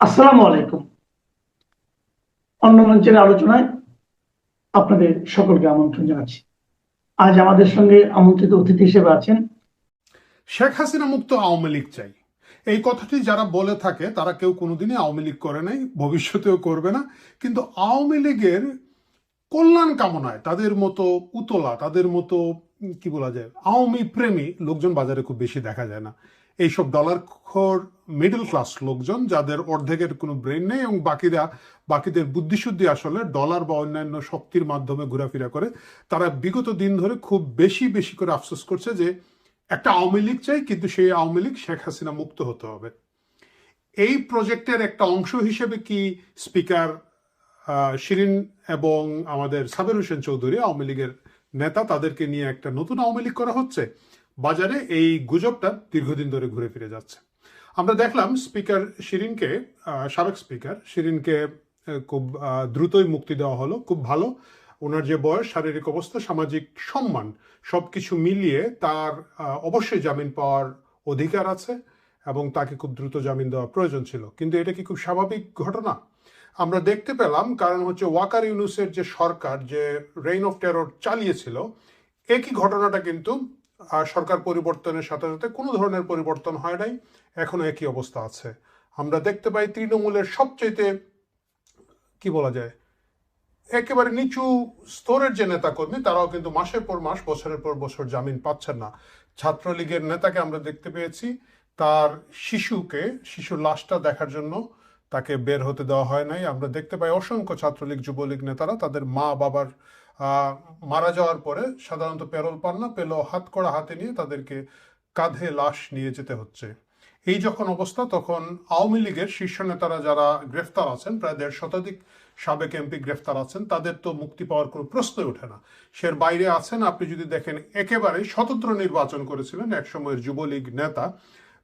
আসসালামু আলাইকুম। অন্য মঞ্চের আলোচনায় আপনাদের সকলকে আমন্ত্রণ জানাচ্ছি। আজ আমাদের সঙ্গে আমন্ত্রিত অতিথি হিসেবে আছেন শেখ হাসিনা মুক্ত আওয়ামী লীগ চাই, এই কথাটি যারা বলে থাকে তারা কেউ কোনোদিনই আওয়ামী লীগ করে নাই, ভবিষ্যতেও করবে না। কিন্তু আওয়ামী লীগের কল্যাণ কামনায় তাদের মতো উতলা, তাদের মতো কি বলা যায় আওয়ামী প্রেমী লোকজন বাজারে খুব বেশি দেখা যায় না। এইসব ডলার খোর মিডল ক্লাস লোকজন, যাদের অর্ধেকের কোনো ব্রেন নেই এবং বাকিদের বুদ্ধিশুদ্ধি আসলে ডলার বা অন্যান্য শক্তির মাধ্যমে ঘোরাফেরা করে, তারা বিগত দিন ধরে খুব বেশি বেশি করে আফসোস করছে যে একটা আওয়ামী লীগ চাই, কিন্তু সেই আওয়ামী লীগ শেখ হাসিনা মুক্ত হতে হবে। এই প্রজেক্টের একটা অংশ হিসেবে কি স্পিকার শিরিন এবং আমাদের সাবের হোসেন চৌধুরী আওয়ামী লীগের নেতা, তাদেরকে নিয়ে একটা নতুন আওয়ামী লীগ করা হচ্ছে? বাজারে এই গুজবটা দীর্ঘদিন ধরে ঘুরে ফিরে যাচ্ছে। আমরা দেখলাম স্পিকার শিরিনকে, সাবেক স্পিকার শিরিনকে খুব দ্রুতই মুক্তি দেওয়া হলো। খুব ভালো। ওনার যে বয়স, শারীরিক অবস্থা, সামাজিক সম্মান সবকিছু মিলিয়ে তার অবশ্যই জামিন পাওয়ার অধিকার আছে এবং তাকে খুব দ্রুত জামিন দেওয়া প্রয়োজন ছিল। কিন্তু এটা কি খুব স্বাভাবিক ঘটনা? আমরা দেখতে পেলাম, কারণ হচ্ছে ওয়াকার ইউনুসের যে সরকার যে রেইন অফ টেরর চালিয়েছিল, একই ঘটনাটা কিন্তু সরকার পরিবর্তনের সাথে সাথে কোনো ধরনের পরিবর্তন হয় নাই, এখনো একই অবস্থা আছে। আমরা দেখতে পাই তৃণমূলের সবচেয়ে কি বলা যায় একেবারে নিচু স্তরের যে নেতাকর্মী, তারাও কিন্তু মাসের পর মাস, বছরের পর বছর জামিন পাচ্ছেন না। ছাত্রলীগের নেতাকে আমরা দেখতে পেয়েছি, তার শিশুর লাশটা দেখার জন্য তাকে বের হতে দেওয়া হয় নাই। আমরা দেখতে পাই অসংখ্য ছাত্রলীগ যুবলীগ নেতারা তাদের মা বাবার মারা যাওয়ার পরে সাধারণত পেরোল পান না, পেলেও হাত কড়া হাতে নিয়ে তাদেরকে কাঁধে লাশ নিয়ে যেতে হচ্ছে। এই যখন অবস্থা, তখন আওয়ামী লীগের শীর্ষ নেতারা যারা গ্রেফতার আছেন, প্রায় ১৫০ সাবেক এমপি গ্রেফতার আছেন, তাদের তো মুক্তি পাওয়ার কোনো প্রশ্নই ওঠে না। সের বাইরে আছেন, আপনি যদি দেখেন, একেবারে স্বতন্ত্র নির্বাচন করেছিলেন একসময়ের যুবলীগ নেতা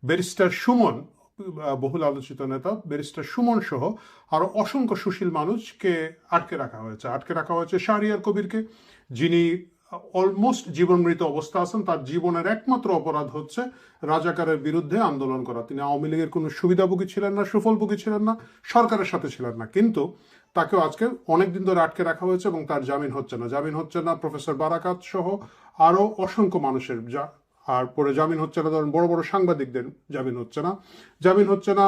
ব্যারিস্টার সুমন, বহুল আলোচিত নেতা ব্যারিস্টার সুমন সহ আরো অসংখ্য সুশীল মানুষকে আটকে রাখা হয়েছে শাহরিয়ার কবিরকে, যিনি অলমোস্ট জীবনমৃত অবস্থা আছেন। তার জীবনের একমাত্র অপরাধ হচ্ছে রাজাকারের বিরুদ্ধে আন্দোলন করা। তিনি আওয়ামী লীগের কোনো সুবিধাভোগী ছিলেন না, সুফলভোগী ছিলেন না, সরকারের সাথে ছিলেন না, কিন্তু তাকেও আজকে অনেকদিন ধরে আটকে রাখা হয়েছে এবং তার জামিন হচ্ছে না প্রফেসর বারাকাত সহ আরো অসংখ্য মানুষের। আর পরে জামিন হচ্ছে না ধরেন বড় বড় সাংবাদিকদের, জামিন হচ্ছে না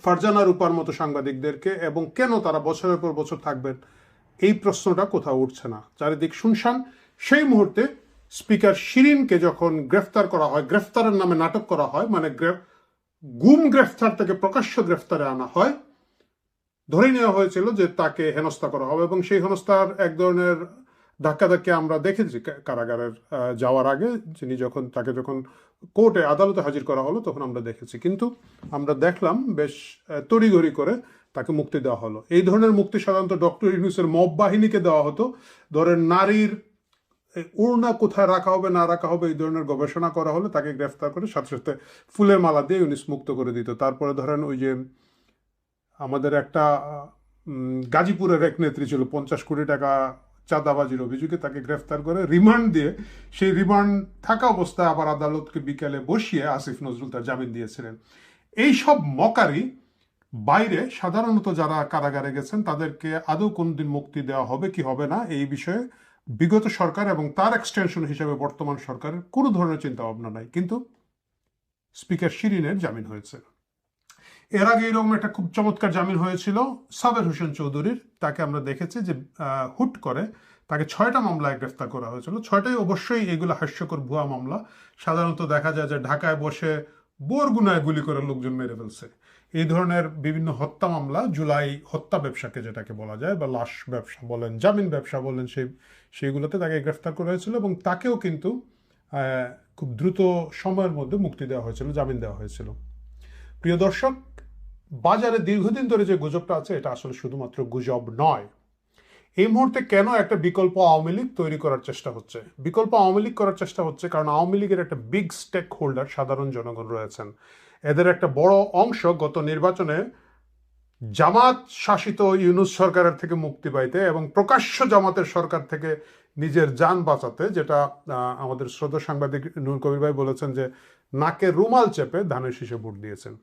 ফারজানা রূপার মতো সাংবাদিকদেরকে। এবং কেন তারা বছরের পর বছর থাকবেন, এই প্রশ্নটা কোথাও উঠছে না, চারিদিক শুনশান। সেই মুহূর্তে স্পিকার শিরিনকে যখন গ্রেফতার করা হয়, গ্রেফতারের নামে নাটক করা হয়, মানে গুম গ্রেফতার থেকে প্রকাশ্য গ্রেফতারে আনা হয়, ধরে নেওয়া হয়েছিল যে তাকে হেনস্থা করা হবে। এবং সেই হেনস্থার এক ধরনের ধাক্কাধাক্কি আমরা দেখেছি কারাগারের যাওয়ার আগে, তাকে যখন কোর্টে আদালতে হাজির করা হলো, তখন আমরা দেখেছি। কিন্তু আমরা দেখলাম বেশ তড়িঘড়ি করে তাকে মুক্তি দেওয়া হলো। এই ধরনের মুক্তি সাধারণত ডক্টর ইউনূসের মব বাহিনীকে দেওয়া হতো। ধরেন নারীর ওড়না কোথায় রাখা হবে না রাখা হবে, এই ধরনের গবেষণা করা হলে তাকে গ্রেফতার করে সাথে সাথে ফুলের মালা দিয়ে ইউনূস মুক্ত করে দিত। তারপরে ধরেন ওই যে আমাদের একটা গাজীপুরের এক নেত্রী ছিল, 50 কোটি টাকা চাঁদাবাজির অভিযোগে তাকে গ্রেফতার করে রিমান্ড দিয়ে, সেই রিমান্ড থাকা অবস্থায় আবার আদালতকে বিকেলে বসিয়ে আসিফ নজরুল তার জামিন দিয়েছিলেন। এই সব মকারি বাইরে সাধারণত যারা কারাগারে গেছেন তাদেরকে আদৌ কোনদিন মুক্তি দেওয়া হবে কি হবে না, এই বিষয়ে বিগত সরকার এবং তার এক্সটেনশন হিসেবে বর্তমান সরকারের কোনো ধরনের চিন্তা ভাবনা নাই। কিন্তু স্পিকার শিরিনের জামিন হয়েছে। এর আগে এরকম একটা খুব চমৎকার জামিন হয়েছিল সাবের হোসেন চৌধুরীর। তাকে আমরা দেখেছি যে হুট করে তাকে 6টা মামলায় গ্রেফতার করা হয়েছিল। 6টাই অবশ্যই এগুলো হাস্যকর ভুয়া মামলা। সাধারণত দেখা যায় যে ঢাকায় বসে বোরগুনায় গুলি করে লোকজন মেরে ফেলছে। এই ধরনের বিভিন্ন হত্যা মামলা, জুলাই হত্যা ব্যবসাকে যেটাকে বলা যায়, বা লাশ ব্যবসা বলেন, জামিন ব্যবসা বলেন, সেইগুলোতে তাকে গ্রেফতার করা হয়েছিল এবং তাকেও কিন্তু খুব দ্রুত সময়ের মধ্যে মুক্তি দেওয়া হয়েছিল, জামিন দেওয়া হয়েছিল। প্রিয় দর্শক, বাজারে দীর্ঘদিন ধরে যে গুজবটা আছে, এটা আসলে শুধুমাত্র গুজব নয়। এই মুহূর্তে কেন একটা বিকল্প আওয়ামী লীগ তৈরি করার চেষ্টা হচ্ছে? বিকল্প আওয়ামী লীগ করার চেষ্টা হচ্ছে কারণ আওয়ামী লীগের একটা বিগ স্টেক হোল্ডার সাধারণ জনগণ রয়েছেন। এদের একটা বড় অংশ গত নির্বাচনে জামাত শাসিত ইউনূস সরকারের থেকে মুক্তি পাইতে এবং প্রকাশ্য জামাতের সরকার থেকে নিজের যান বাঁচাতে, যেটা আমাদের শ্রদ্ধেয় সাংবাদিক নূর কবির ভাই বলেছেন যে নাকে রুমাল চেপে ধানের শীষে ভোট দিয়েছেন।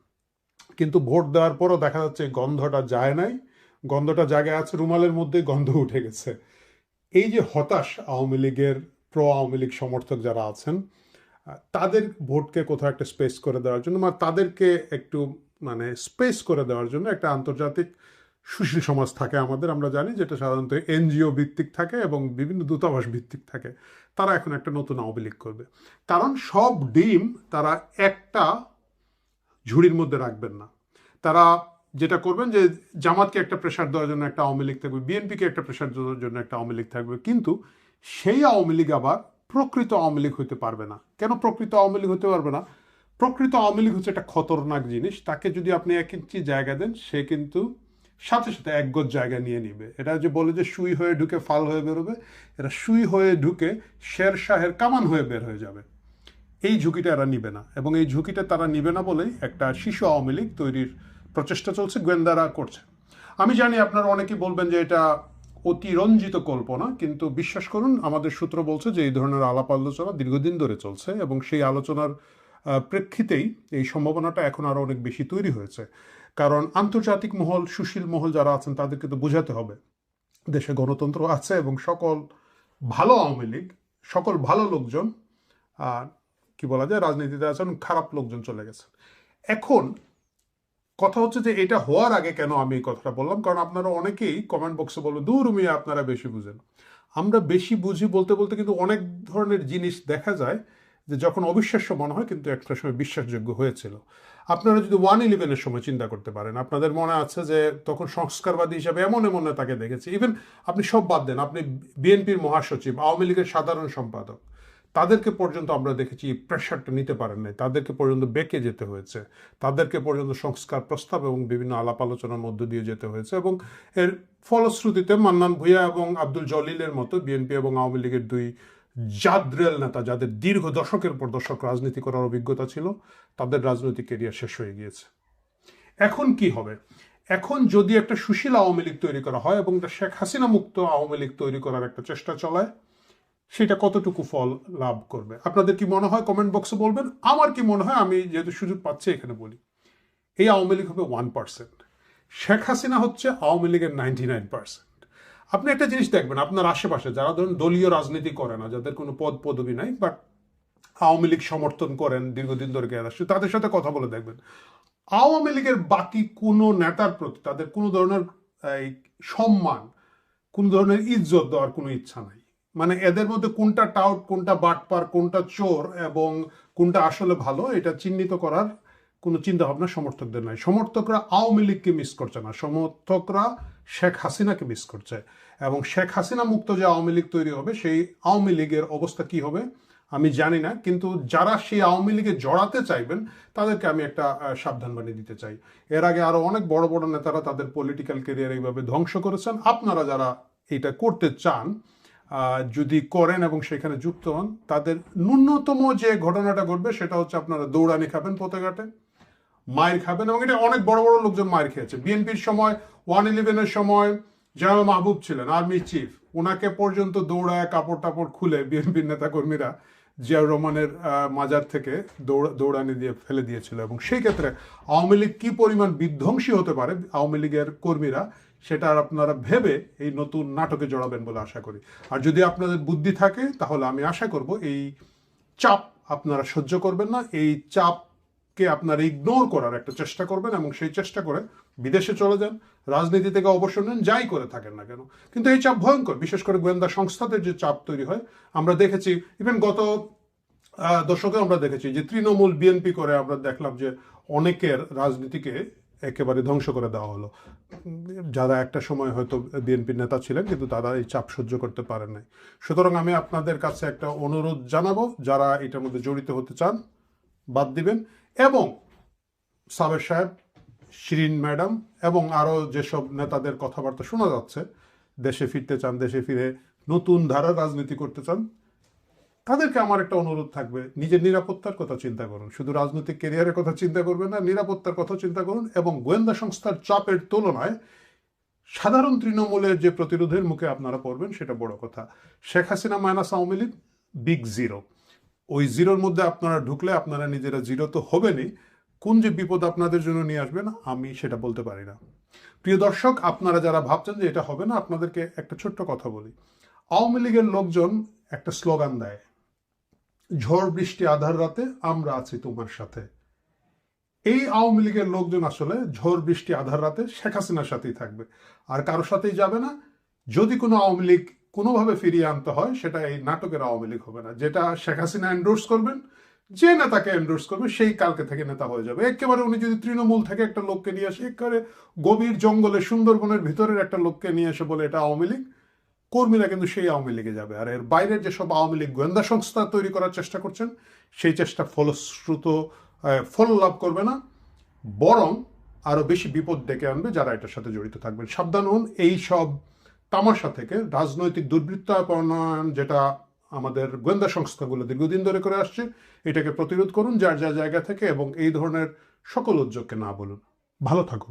কিন্তু ভোট দেওয়ার পরও দেখা যাচ্ছে গন্ধটা যায় নাই, গন্ধটা জায়গায় আছে, রুমালের মধ্যে গন্ধ উঠে গেছে। এই যে হতাশ আওয়ামী লীগের আওয়ামী লীগ সমর্থক যারা আছেন, তাদের ভোটকে কোথাও একটা স্পেস করে দেওয়ার জন্য বা তাদেরকে একটু স্পেস করে দেওয়ার জন্য একটা আন্তর্জাতিক সুশীল সমাজ থাকে আমাদের, আমরা জানি, যেটা সাধারণত এনজিও ভিত্তিক থাকে এবং বিভিন্ন দূতাবাস ভিত্তিক থাকে। তারা এখন একটা নতুন আওয়ামী লীগ করবে, কারণ সব ডিম তারা একটা ঝুড়ির মধ্যে রাখবেন না। তারা যেটা করবেন যে জামাতকে একটা প্রেশার দেওয়ার জন্য একটা আওয়ামী লীগ থাকবে, বিএনপিকে একটা প্রেশার দেওয়ার জন্য একটা আওয়ামী লীগ থাকবে, কিন্তু সেই আওয়ামী লীগ আবার প্রকৃত আওয়ামী লীগ হতে পারবে না। কেন প্রকৃত আওয়ামী লীগ হতে পারবে না? প্রকৃত আওয়ামী লীগ হচ্ছে একটা খতরনাক জিনিস। তাকে যদি আপনি 1 ইঞ্চি জায়গা দেন, সে কিন্তু সাথে সাথে 1 গজ জায়গা নিয়ে নিবে। এটা যে বলে যে সুই হয়ে ঢুকে ফাল হয়ে বেরোবে, এরা সুই হয়ে ঢুকে শেরশাহের কামান হয়ে বের হয়ে যাবে। এই ঝুঁকিটা এরা নিবে না, এবং এই ঝুঁকিটা তারা নিবে না বলেই একটা শিশু আওয়ামী লীগ তৈরির প্রচেষ্টা চলছে, গোয়েন্দারা করছে। আমি জানি আপনারা অনেকেই বলবেন যে এটা অতিরঞ্জিত কল্পনা, কিন্তু বিশ্বাস করুন, আমাদের সূত্র বলছে যে এই ধরনের আলাপ আলোচনা দীর্ঘদিন ধরে চলছে, এবং সেই আলোচনার প্রেক্ষিতেই এই সম্ভাবনাটা এখন আরো অনেক বেশি তৈরি হয়েছে। কারণ আন্তর্জাতিক মহল, সুশীল মহল যারা আছেন, তাদেরকে তো বোঝাতে হবে দেশে গণতন্ত্র আছে এবং সকল ভালো আওয়ামী লীগ, সকল ভালো লোকজন কি বলা যায় রাজনীতিতে আছেন, খারাপ লোকজন চলে গেছে। এখন কথা হচ্ছে যে এটা হওয়ার আগে কেন আমি এই কথাটা বললাম, কারণ আপনারা অনেকেই কমেন্ট বক্সে বলবেন দূর মিয়া আপনারা বেশি বুঝেন। আমরা বেশি বুঝি বলতে বলতে কিন্তু অনেক ধরনের জিনিস দেখা যায় যে যখন অবিশ্বাস্য মনে হয় কিন্তু একটা সময় বিশ্বাসযোগ্য হয়েছিল। আপনারা যদি 1/11-এর সময় চিন্তা করতে পারেন, আপনাদের মনে আছে যে তখন সংস্কারবাদী হিসাবে এমন এমন তাকে দেখেছি। ইভেন আপনি সব বাদ দেন, আপনি বিএনপির মহাসচিব, আওয়ামী লীগের সাধারণ সম্পাদক, তাদেরকে পর্যন্ত আমরা দেখেছি প্রেশারটা নিতে পারেন নাই, তাদেরকে পর্যন্ত বেঁকে যেতে হয়েছে, তাদেরকে পর্যন্ত সংস্কার প্রস্তাব এবং বিভিন্ন আলাপ আলোচনার মধ্য দিয়ে যেতে হয়েছে। এবং এর ফলশ্রুতিতে মান্নান ভূঁইয়া এবং আব্দুল জলিলের মতো বিএনপি এবং আওয়ামী লীগের 2 জাদ্রেল নেতা, যাদের দীর্ঘ দশকের পর দশক রাজনীতি করার অভিজ্ঞতা ছিল, তাদের রাজনৈতিক কেরিয়ার শেষ হয়ে গিয়েছে। এখন কি হবে? এখন যদি একটা সুশীল আওয়ামী লীগ তৈরি করা হয় এবং একটা শেখ হাসিনা মুক্ত আওয়ামী লীগ তৈরি করার একটা চেষ্টা চলায়, সেটা কতটুকু ফল লাভ করবে? আপনাদের কি মনে হয় কমেন্ট বক্সে বলবেন। আমার কি মনে হয়, আমি যেহেতু সুযোগ পাচ্ছি এখানে বলি, এই আওয়ামী লীগ হবে 1%, শেখ হাসিনা হচ্ছে আওয়ামী লীগের 99%। আপনি একটা জিনিস দেখবেন, আপনার আশেপাশে যারা ধরুন দলীয় রাজনীতি করে না, যাদের কোনো পদ পদবি নাই, বাট আওয়ামী লীগ সমর্থন করেন, দীর্ঘদিন ধরে গিয়ে আসছে, তাদের সাথে কথা বলে দেখবেন আওয়ামী লীগের বাকি কোনো নেতার প্রতি তাদের কোনো ধরনের সম্মান, কোন ধরনের ইজ্জত দেওয়ার কোনো ইচ্ছা নাই। এদের মধ্যে কোনটা টাউট, কোনটা বাটপার, কোনটা চোর এবং কোনটা আসলে ভালো, এটা চিহ্নিত করার কোনো চিন্তা ভাবনা সমর্থকদের নাই। সমর্থকরা আওয়ামী লীগকে মিস করছে না, সমর্থকরা শেখ হাসিনাকে মিস করছে। এবং শেখ হাসিনা মুক্ত যে আওয়ামী লীগ তৈরি হবে, সেই আওয়ামী লীগের অবস্থা কি হবে আমি জানি না, কিন্তু যারা সেই আওয়ামী লীগে জড়াতে চাইবেন তাদেরকে আমি একটা সাবধানবাণী দিতে চাই। এর আগে আরো অনেক বড় বড় নেতারা তাদের পলিটিক্যাল ক্যারিয়ার এইভাবে ধ্বংস করেছেন। আপনারা যারা এটা করতে চান, যদি করেন এবং সেখানে যুক্ত হন, তাদের ন্যূনতম যে ঘটনাটা ঘটবে সেটা হচ্ছে আপনারা দৌড়ানি খাবেন, পথেঘাটে মায়ের খাবেন। এবং এটা অনেক বড় বড় লোকজন মায়ের খেয়েছে। বিএনপির সময় 1/11-এর সময় জেনারেল মাহবুব ছিলেন আর্মি চিফ, ওনাকে পর্যন্ত দৌড়ায় কাপড় টাপড় খুলে বিএনপির নেতাকর্মীরা জিয়াউর রহমানের মাজার থেকে দৌড়ানি দিয়ে ফেলে দিয়েছিল। এবং সেই ক্ষেত্রে আওয়ামী লীগ কি পরিমাণ বিধ্বংসী হতে পারে আওয়ামী লীগের কর্মীরা, সেটা আপনারা ভেবে এই নতুন নাটকে জড়াবেন বলে আশা করি। আর যদি আপনাদের বুদ্ধি থাকে তাহলে আমি আশা করব এই চাপ আপনারা সহ্য করবেন না, এই চাপকে আপনারা ইগনোর করার একটা চেষ্টা করবেন এবং সেই চেষ্টা করে বিদেশে চলে যান, রাজনীতি থেকে অবসর নেন, যাই করে থাকেন না কেন। কিন্তু এই চাপ ভয়ঙ্কর, বিশেষ করে গোয়েন্দা সংস্থাদের যে চাপ তৈরি হয়। আমরা দেখেছি ইভেন গত দশকে আমরা দেখেছি যে তৃণমূল বিএনপি করে আমরা দেখলাম যে অনেকের রাজনীতিকে একেবারে ধ্বংস করে দেওয়া হলো, যারা একটা সময় হয়তো বিএনপির নেতা ছিলেন কিন্তু তারা এই চাপ সহ্য করতে পারেন নাই। সুতরাং আমি আপনাদের কাছে একটা অনুরোধ জানাবো, যারা এটার মধ্যে জড়িত হতে চান বাদ দিবেন। এবং সাবের সাহেব, শিরিন ম্যাডাম এবং আরো যেসব নেতাদের কথাবার্তা শোনা যাচ্ছে, দেশে ফিরতে চান, দেশে ফিরে নতুন ধারার রাজনীতি করতে চান, তাদেরকে আমার একটা অনুরোধ থাকবে, নিজের নিরাপত্তার কথা চিন্তা করুন। শুধু রাজনৈতিক ক্যারিয়ারের কথা চিন্তা করবেন না, নিরাপত্তার কথা চিন্তা করুন। এবং গোয়েন্দা সংস্থার চাপের তুলনায় সাধারণ তৃণমূলের যে প্রতিরোধের মুখে আপনারা পড়বেন সেটা বড় কথা। Sheikh Hasina minus Awami League big zero. ওই জিরোর মধ্যে আপনারা ঢুকলে আপনারা নিজেরা জিরো তো হবেনই, কোন যে বিপদ আপনাদের জন্য নিয়ে আসবেন আমি সেটা বলতে পারি না। প্রিয় দর্শক, আপনারা যারা ভাবছেন যে এটা হবে না, আপনাদেরকে একটা ছোট্ট কথা বলি। আওয়ামী লীগের লোকজন একটা স্লোগান দেয়, ঝড় বৃষ্টি আধার রাতে আমরা আছি তোমার সাথে। এই আওয়ামী লীগের লোকজন আসলে ঝড় বৃষ্টি আধার রাতে শেখ হাসিনার সাথেই থাকবে, আর কারোর সাথেই যাবে না। যদি কোনো আওয়ামী লীগ কোনোভাবে ফিরিয়ে আনতে হয়, সেটা এই নাটকের আওয়ামী লীগ হবে না। যেটা শেখ হাসিনা এন্ডোর্স করবেন, যে নেতাকে এন্ডোর্স করবে সেই কালকে থেকে নেতা হয়ে যাবে। একেবারে উনি যদি তৃণমূল থেকে একটা লোককে নিয়ে আসে, একেবারে গভীর জঙ্গলে সুন্দরবনের ভিতরের একটা লোককে নিয়ে এসে বলে এটা আওয়ামী লীগ, কর্মীরা কিন্তু সেই আওয়ামী লীগে যাবে। আর এর বাইরের যেসব আওয়ামী লীগ গোয়েন্দা সংস্থা তৈরি করার চেষ্টা করছেন, সেই চেষ্টা ফলশ্রুত ফল লাভ করবে না, বরং আরো বেশি বিপদ ডেকে আনবে যারা এটার সাথে জড়িত থাকবেন। সাবধান হন এই সব তামাশা থেকে। রাজনৈতিক দুর্বৃত্তায়ন যেটা আমাদের গোয়েন্দা সংস্থাগুলো দীর্ঘদিন ধরে করে আসছে, এটাকে প্রতিরোধ করুন যার যা জায়গা থেকে, এবং এই ধরনের সকল উদ্যোগকে না বলুন। ভালো থাকুন।